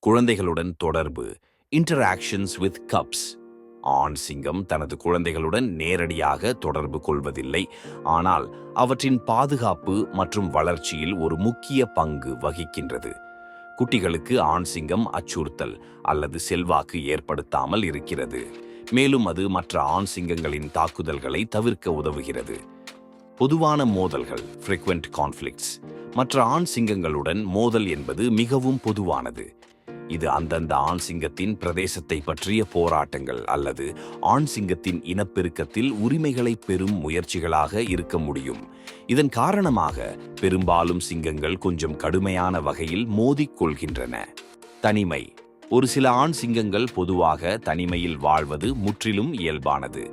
குழந்தைகளுடன் தொடர்பு, interactions with cups. ஆண் சிங்கம் தனது குழந்தைகளுடன் நேரடியாக தொடர்பு கொள்வதில்லை, ஆனால் அவற்றின் பாதுகாப்பு மற்றும் வளர்ச்சியில் ஒரு முக்கிய பங்கு வகிக்கின்றது. குட்டிகளுக்கு ஆண் சிங்கம் அச்சுறுத்தல் அல்லது செல்வாக்கு ஏற்படுத்தாமல் இருக்கிறது, மேலும் அது மற்ற ஆண் சிங்கங்களின் தாக்குதல்களை தவிர்க்க உதவுகிறது. பொதுவான மோதல்கள் frequent conflicts. மற்ற ஆண் சிங்கங்களுடன் மோதல் என்பது மிகவும் பொதுவானது. இது அந்தந்த ஆண் சிங்கத்தின் பிரதேசத்தை பற்றிய போராட்டங்கள் அல்லது ஆண் சிங்கத்தின் இனப்பெருக்கத்தில் உரிமைகளை பெறும் முயற்சிகளாக இருக்க முடியும். இதன் காரணமாக பெரும்பாலும் சிங்கங்கள் கொஞ்சம் கடுமையான வகையில் மோதிக்கொள்கின்றன. தனிமை. ஒரு சில ஆண் சிங்கங்கள் பொதுவாக தனிமையில் வாழ்வது முற்றிலும் இயல்பானது.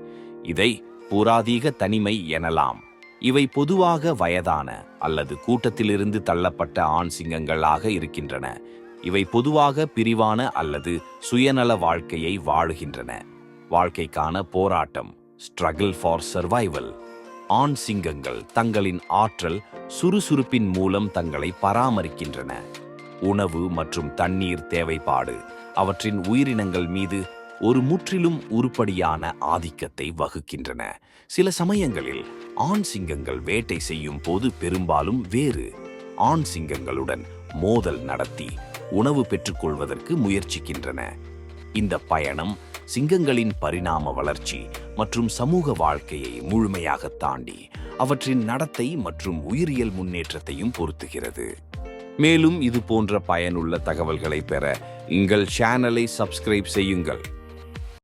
இதை புராதீக தனிமை எனலாம். இவை பொதுவாக வயதான அல்லது கூட்டத்திலிருந்து தள்ளப்பட்ட ஆண் சிங்கங்களாக இருக்கின்றன. இவை பொதுவாக பிரிவான அல்லது சுயநல வாழ்க்கையை வாழுகின்றன. வாழ்க்கைக்கான போராட்டம் ஸ்ட்ரகிள் ஃபார் சர்வைவல். ஆண் சிங்கங்கள் தங்களின் ஆற்றல், சுறுசுறுப்பின் மூலம் தங்களை பராமரிக்கின்றன. உணவு மற்றும் தண்ணீர் தேவைப்பாடு அவற்றின் உயிரினங்கள் மீது ஒரு முற்றிலும் உருப்படியான ஆதிக்கத்தை வகுக்கின்றன. சில சமயங்களில் ஆண் சிங்கங்கள் வேட்டை செய்யும் போது பெரும்பாலும் வேறு ஆண் சிங்கங்களுடன் மோதல் நடத்தி உணவு பெற்றுக்கொள்வதற்கு முயற்சிக்கின்றன. இந்த பயணம் சிங்கங்களின் பரிணாம வளர்ச்சி மற்றும் சமூக வாழ்க்கையை முழுமையாக தாண்டி அவற்றின் நடத்தை மற்றும் உயிரியல் முன்னேற்றத்தையும் பொருத்துகிறது. மேலும் இது போன்ற பயனுள்ள தகவல்களை பெற எங்கள் சேனலை சப்ஸ்கிரைப் செய்யுங்கள்.